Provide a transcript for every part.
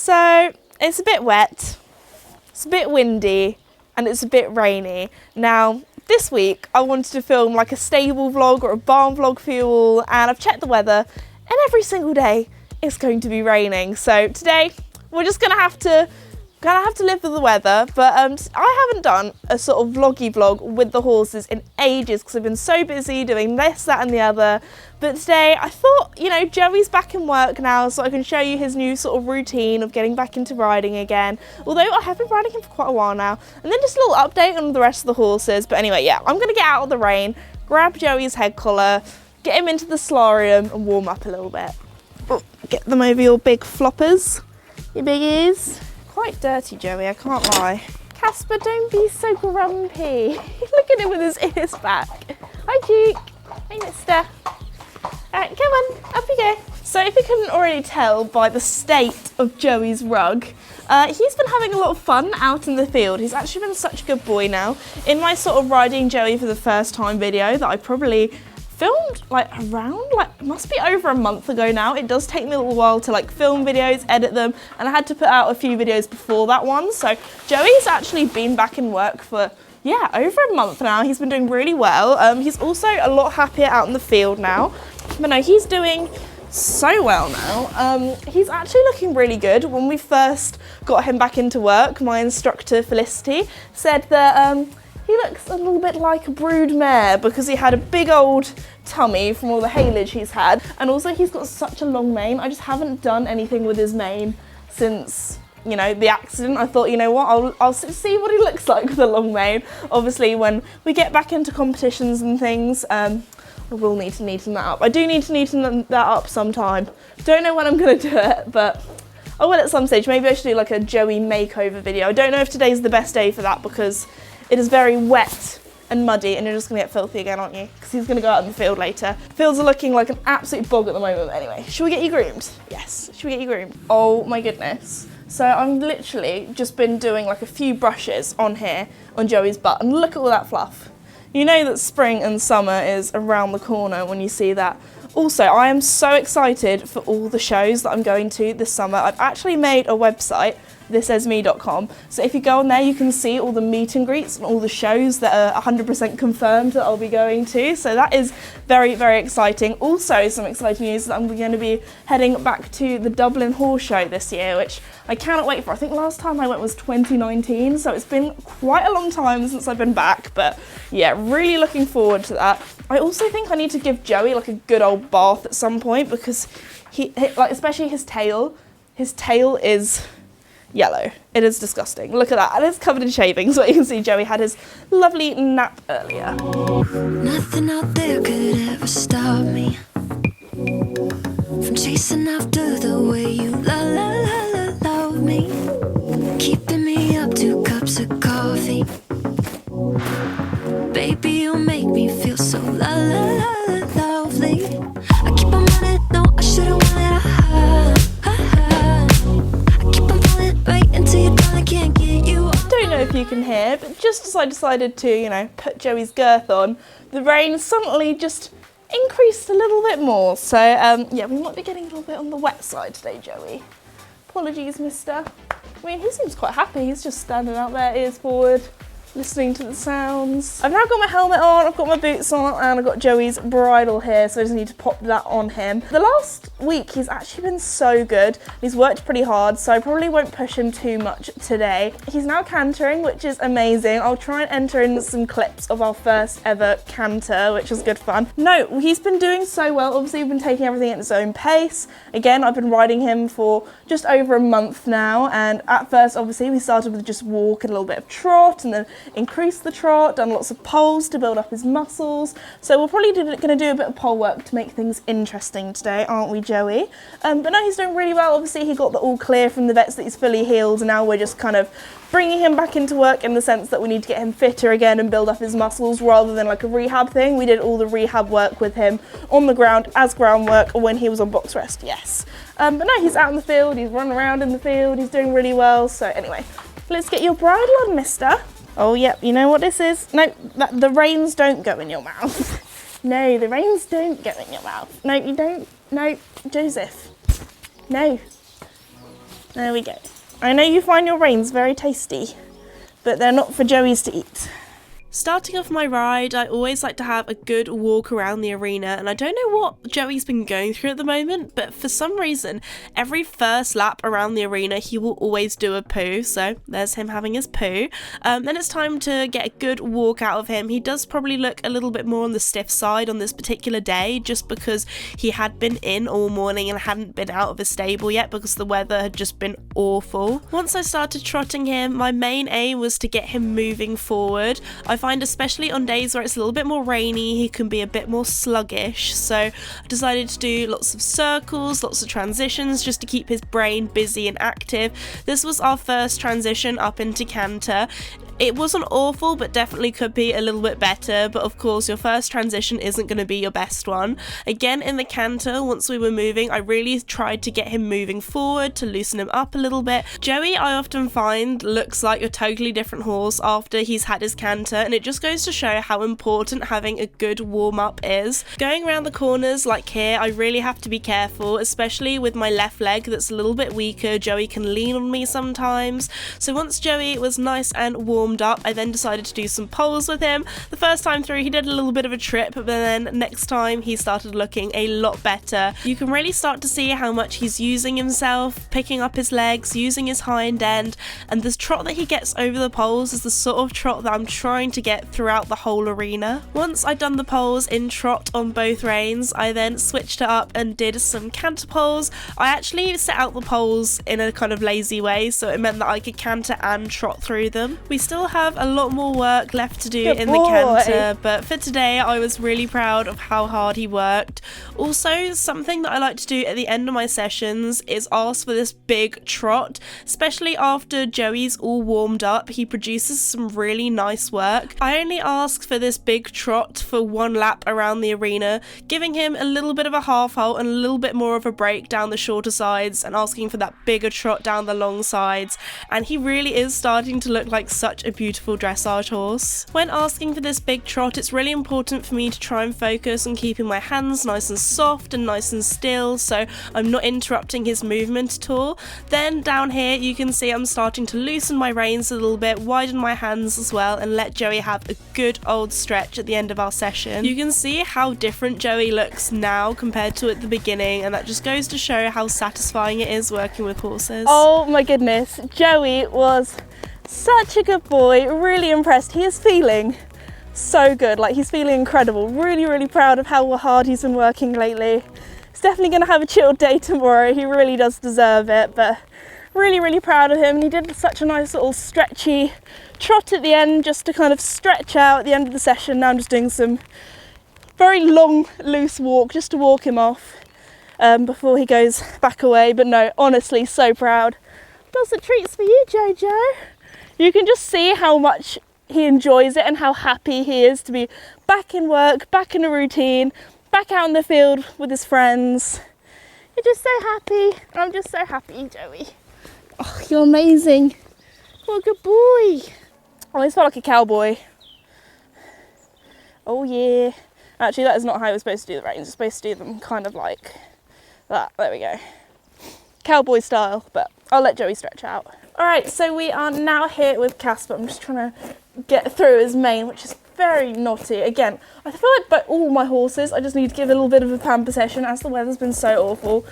So it's a bit wet, it's a bit windy, and it's a bit rainy. Now, this week I wanted to film like a stable vlog or a barn vlog for you all, and I've checked the weather, and every single day it's going to be raining. So today we're just gonna have to live with the weather, but I haven't done a sort of vloggy vlog with the horses in ages because I've been so busy doing this, that and the other. But today I thought, you know, Joey's back in work now, so I can show you his new sort of routine of getting back into riding again. Although I have been riding him for quite a while now. And then just a little update on the rest of the horses. But anyway, yeah, I'm gonna get out of the rain, grab Joey's head collar, get him into the solarium and warm up a little bit. Oh, get them over your big floppers, your big ears. Quite dirty, Joey, I can't lie. Casper, don't be so grumpy. Look at him with his ears back. Hi, Duke. Hey, mister. Alright, come on, up you go. So if you couldn't already tell by the state of Joey's rug, he's been having a lot of fun out in the field. He's actually been such a good boy now. In my sort of riding Joey for the first time video that I probably filmed it must be over a month ago now. It does take me a little while to like film videos, edit them, and I had to put out a few videos before that one. So Joey's actually been back in work for, yeah, over a month now. He's been doing really well. He's also a lot happier out in the field now. But no, he's doing so well now. He's actually looking really good. When we first got him back into work, my instructor Felicity said that he looks a little bit like a brood mare because he had a big old tummy from all the haylage he's had, and also he's got such a long mane. I just haven't done anything with his mane since, you know, the accident. I thought, you know what, I'll see what he looks like with a long mane. Obviously when we get back into competitions and things, I will need to neaten that up. I do need to neaten that up sometime. Don't know when I'm going to do it, but I will at some stage. Maybe I should do like a Joey makeover video. I don't know if today's the best day for that because it is very wet and muddy, and you're just going to get filthy again, aren't you? Because he's going to go out in the field later. Fields are looking like an absolute bog at the moment. Anyway, should we get you groomed? Yes, should we get you groomed? Oh my goodness. So I'm literally just been doing like a few brushes on here on Joey's butt, and look at all that fluff. You know that spring and summer is around the corner when you see that. Also, I am so excited for all the shows that I'm going to this summer. I've actually made a website, thisesme.com, so if you go on there you can see all the meet and greets and all the shows that are 100% confirmed that I'll be going to, so that is very, very exciting. Also, some exciting news is that I'm going to be heading back to the Dublin Horse Show this year, which I cannot wait for. I think last time I went was 2019, so it's been quite a long time since I've been back, but yeah, really looking forward to that. I also think I need to give Joey like a good old bath at some point because he like, especially his tail is yellow. It is disgusting. Look at that. And it's covered in shavings. So you can see Joey had his lovely nap earlier. Nothing out there could ever stop me from chasing after the way you love me, keeping me up 2 cups of coffee. Baby, you make me feel so lovely. I keep on running, no, I shouldn't want it. Don't know if you can hear, but just as I decided to, you know, put Joey's girth on, the rain suddenly just increased a little bit more. So, yeah, we might be getting a little bit on the wet side today, Joey. Apologies, mister. I mean, he seems quite happy. He's just standing out there, ears forward, listening to the sounds. I've now got my helmet on, I've got my boots on, and I've got Joey's bridle here, so I just need to pop that on him. The last week he's actually been so good. He's worked pretty hard, so I probably won't push him too much today. He's now cantering, which is amazing. I'll try and enter in some clips of our first ever canter, which was good fun. No, he's been doing so well. Obviously, we've been taking everything at his own pace. Again, I've been riding him for just over a month now, and at first, obviously, we started with just walk and a little bit of trot, and then increased the trot, done lots of poles to build up his muscles. So we're probably going to do a bit of pole work to make things interesting today, aren't we, Joey? But no, he's doing really well. Obviously, he got the all clear from the vets that he's fully healed, and now we're just kind of bringing him back into work in the sense that we need to get him fitter again and build up his muscles rather than like a rehab thing. We did all the rehab work with him on the ground as groundwork when he was on box rest, yes. But no, he's out in the field, he's running around in the field, he's doing really well. So anyway, let's get your bridle on, mister. Oh, yep, you know what this is? No, the reins don't go in your mouth. No, the reins don't go in your mouth. No, you don't. No, Joseph. No. There we go. I know you find your reins very tasty, but they're not for Joey's to eat. Starting off my ride, I always like to have a good walk around the arena, and I don't know what Joey's been going through at the moment, but for some reason, every first lap around the arena, he will always do a poo, so there's him having his poo. Then it's time to get a good walk out of him. He does probably look a little bit more on the stiff side on this particular day, just because he had been in all morning and hadn't been out of his stable yet because the weather had just been awful. Once I started trotting him, my main aim was to get him moving forward. I find especially on days where it's a little bit more rainy, he can be a bit more sluggish, so I decided to do lots of circles, lots of transitions, just to keep his brain busy and active. This was our first transition up into canter. It wasn't awful, but definitely could be a little bit better, but of course your first transition isn't going to be your best one. Again, in the canter, once we were moving, I really tried to get him moving forward to loosen him up a little bit. Joey, I often find, looks like a totally different horse after he's had his canter, and it just goes to show how important having a good warm-up is. Going around the corners like here, I really have to be careful, especially with my left leg that's a little bit weaker. Joey can lean on me sometimes, so once Joey was nice and warmed up, I then decided to do some poles with him. The first time through he did a little bit of a trip, but then next time he started looking a lot better. You can really start to see how much he's using himself, picking up his legs, using his hind end, and the trot that he gets over the poles is the sort of trot that I'm trying to get throughout the whole arena. Once I'd done the poles in trot on both reins, I then switched it up and did some canter poles. I actually set out the poles in a kind of lazy way, so it meant that I could canter and trot through them. We still have a lot more work left to do in the canter, but for today I was really proud of how hard he worked. Also, something that I like to do at the end of my sessions is ask for this big trot, especially after Joey's all warmed up. He produces some really nice work. I only ask for this big trot for one lap around the arena, giving him a little bit of a half halt and a little bit more of a break down the shorter sides and asking for that bigger trot down the long sides, and he really is starting to look like such a beautiful dressage horse. When asking for this big trot, it's really important for me to try and focus on keeping my hands nice and soft and nice and still, so I'm not interrupting his movement at all. Then down here you can see I'm starting to loosen my reins a little bit, widen my hands as well, and let Joey have a good old stretch at the end of our session. You can see how different Joey looks now compared to at the beginning, and that just goes to show how satisfying it is working with horses. Oh my goodness, Joey was such a good boy, really impressed. He is feeling so good, like he's feeling incredible. Really proud of how hard he's been working lately. He's definitely going to have a chilled day tomorrow. He really does deserve it, but really proud of him. And he did such a nice little stretchy trot at the end just to kind of stretch out at the end of the session. Now I'm just doing some very long loose walk just to walk him off before he goes back away. But no, honestly, so proud. Lots of treats for you, Jojo. You can just see how much he enjoys it and how happy he is to be back in work, back in a routine, back out in the field with his friends. You're just so happy. I'm just so happy, Joey. Oh, you're amazing. What a good boy. I always felt like a cowboy. Oh yeah. Actually, that is not how we're supposed to do the reins. We're supposed to do them kind of like that. There we go. Cowboy style, but I'll let Joey stretch out. Alright, so we are now here with Casper. I'm just trying to get through his mane, which is very knotty. Again, I feel like by all my horses, I just need to give a little bit of a pamper session as the weather's been so awful.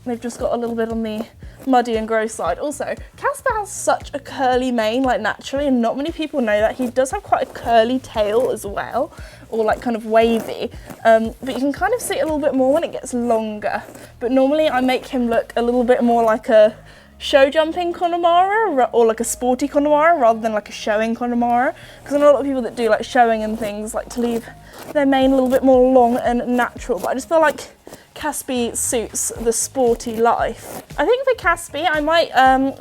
They've just got a little bit on the muddy and gross side. Also, Casper has such a curly mane, like naturally, and not many people know that. He does have quite a curly tail as well, or like kind of wavy, but you can kind of see it a little bit more when it gets longer. But normally I make him look a little bit more like a show jumping Connemara or like a sporty Connemara rather than like a showing Connemara, because I know a lot of people that do like showing and things like to leave their mane a little bit more long and natural, but I just feel like Caspy suits the sporty life. I think for Caspy I might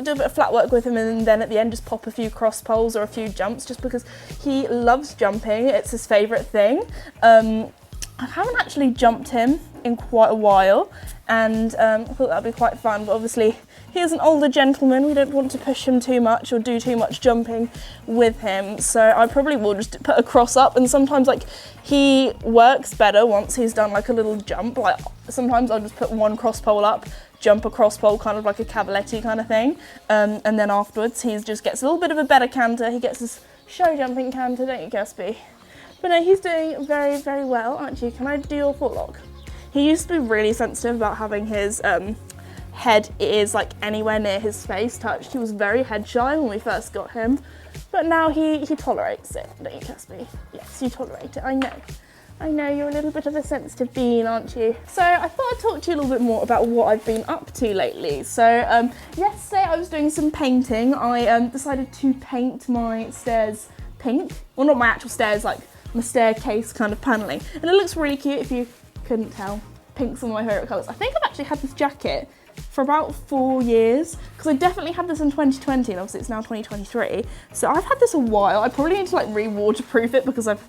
do a bit of flat work with him and then at the end just pop a few cross poles or a few jumps, just because he loves jumping. It's his favourite thing. I haven't actually jumped him in quite a while, and I thought that'd be quite fun, but obviously he is an older gentleman. We don't want to push him too much or do too much jumping with him, so I probably will just put a cross up, and sometimes like he works better once he's done like a little jump. Like sometimes I'll just put one cross pole up, jump a cross pole, kind of like a cavaletti kind of thing, and then afterwards he just gets a little bit of a better canter. He gets his show jumping canter, don't you, Casper? But no, he's doing very, very well, aren't you? Can I do your footlock? He used to be really sensitive about having his head ears like anywhere near his face touched. He was very head shy when we first got him, but now he tolerates it, don't you, Casper? Yes, you tolerate it, I know. I know you're a little bit of a sensitive bean, aren't you? So I thought I'd talk to you a little bit more about what I've been up to lately. So yesterday I was doing some painting. I decided to paint my stairs pink. Well, not my actual stairs, like my staircase kind of panelling. And it looks really cute if you couldn't tell. Pink's one of my favourite colours. I think I've actually had this jacket for about 4 years, because I definitely had this in 2020 and obviously it's now 2023. So I've had this a while. I probably need to like re-waterproof it because I've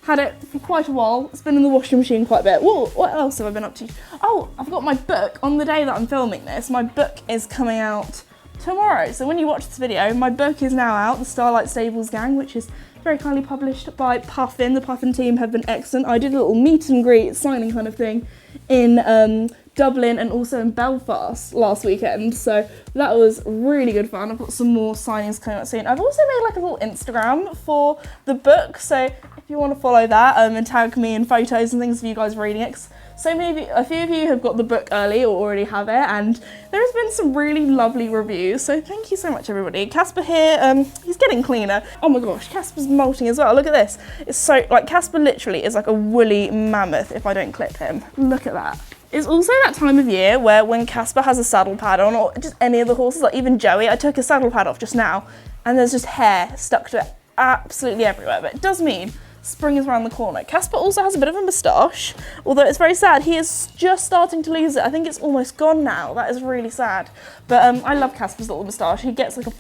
had it for quite a while. It's been in the washing machine quite a bit. Whoa, what else have I been up to? Oh, I've got my book. On the day that I'm filming this, my book is coming out tomorrow. So when you watch this video, my book is now out, The Starlight Stables Gang, which is very kindly published by Puffin. The Puffin team have been excellent. I did a little meet and greet signing kind of thing in Dublin and also in Belfast last weekend, so that was really good fun. I've got some more signings coming up soon. I've also made like a little Instagram for the book, so if you want to follow that and tag me in photos and things of you guys reading it. So maybe a few of you have got the book early or already have it, and there has been some really lovely reviews, so thank you so much everybody. Casper here, he's getting cleaner. Oh my gosh, Casper's molting as well, look at this. It's so, like Casper literally is like a woolly mammoth if I don't clip him. Look at that. It's also that time of year where when Casper has a saddle pad on, or just any of the horses, like even Joey, I took his saddle pad off just now, and there's just hair stuck to it absolutely everywhere, but it does mean spring is around the corner. Casper also has a bit of a moustache, although it's very sad. He is just starting to lose it. I think it's almost gone now. That is really sad. But I love Casper's little moustache. He gets like a...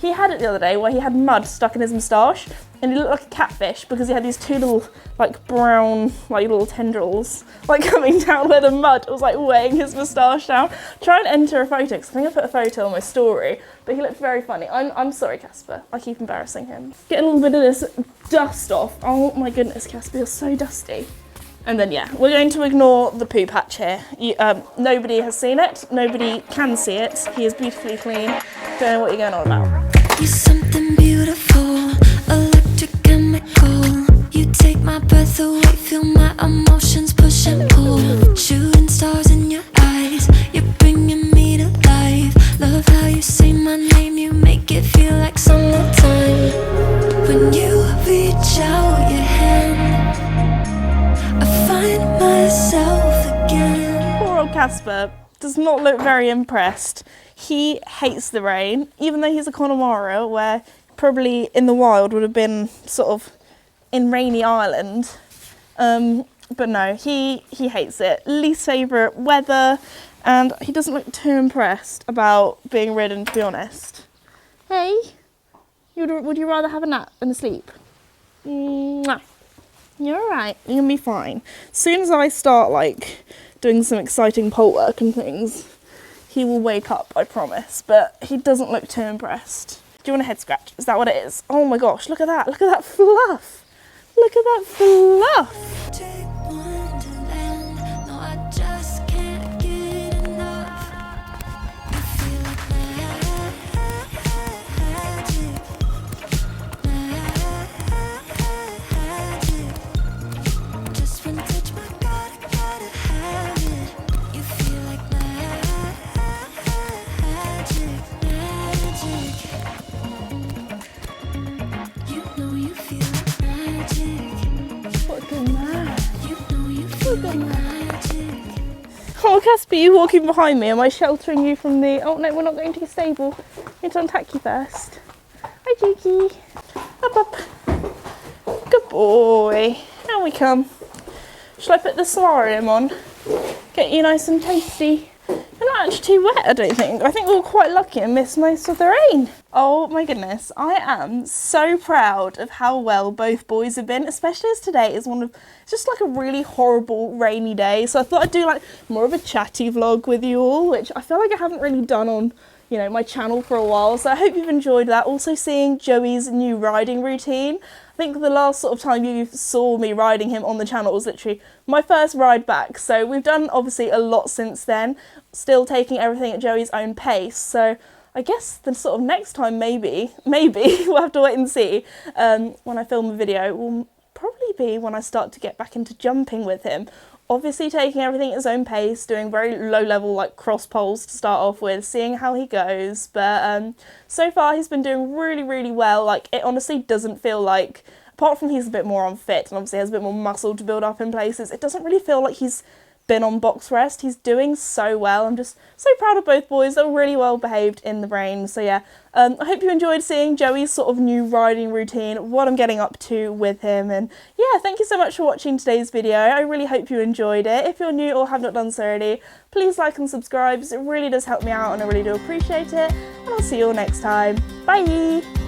He had it the other day where he had mud stuck in his moustache and he looked like a catfish because he had these two little like brown like little tendrils like coming down where the mud was like weighing his moustache down. Try and enter a photo because I think I put a photo on my story, but he looked very funny. I'm sorry, Casper. I keep embarrassing him. Get a little bit of this dust off. Oh my goodness, Casper, you're so dusty. And then yeah, we're going to ignore the poo patch here. Nobody has seen it. Nobody can see it. He is beautifully clean. Don't know what you're going on about. You're something beautiful, electric chemical. You take my breath away, feel my emotions push and pull. Shooting stars in your eyes, you're bringing me to life. Love how you say my name, you make it feel like summertime. When you reach out your hand, I find myself again. Poor old Casper does not look very impressed. He hates the rain, even though he's a Connemara, where probably in the wild would have been sort of in rainy Ireland. But no, he hates it. Least favourite weather, and he doesn't look too impressed about being ridden, to be honest. Hey, would you rather have a nap than a sleep? Mwah. You're alright, you're gonna be fine. As soon as I start like doing some exciting pole work and things, he will wake up, I promise, but he doesn't look too impressed. Do you want a head scratch? Is that what it is? Oh my gosh, look at that fluff. Look at that fluff. Take Wonderland, no, I just can't get enough. You feel like magic, magic. Just one touch, my God, I gotta have it. You feel like magic. You know you feel like magic. What's the matter? You know you feel like magic. Oh, Casper, you walking behind me? Am I sheltering you from the... Oh no, we're not going to your stable. I need to unpack you first. Hi, Cheeky. Up, up. Good boy. Now we come. Shall I put the solarium on? Get you nice and tasty. You're not actually too wet, I don't think. I think we were quite lucky and missed most of the rain. Oh my goodness, I am so proud of how well both boys have been, especially as today is it's just like a really horrible rainy day. So I thought I'd do like more of a chatty vlog with you all, which I feel like I haven't really done on, you know, my channel for a while. So I hope you've enjoyed that. Also seeing Joey's new riding routine. I think the last sort of time you saw me riding him on the channel was literally my first ride back. So we've done obviously a lot since then, still taking everything at Joey's own pace. So I guess the sort of next time maybe we'll have to wait and see when I film the video will probably be when I start to get back into jumping with him. Obviously taking everything at his own pace, doing very low level like cross poles to start off with, seeing how he goes. But so far he's been doing really well. Like it honestly doesn't feel like, apart from he's a bit more unfit and obviously has a bit more muscle to build up in places, it doesn't really feel like he's been on box rest. He's doing so well. I'm just so proud of both boys. They're really well behaved in the rain. So yeah, I hope you enjoyed seeing Joey's sort of new riding routine, what I'm getting up to with him. And yeah, thank you so much for watching today's video. I really hope you enjoyed it. If you're new or have not done so already, please like and subscribe. It really does help me out and I really do appreciate it. And I'll see you all next time. Bye!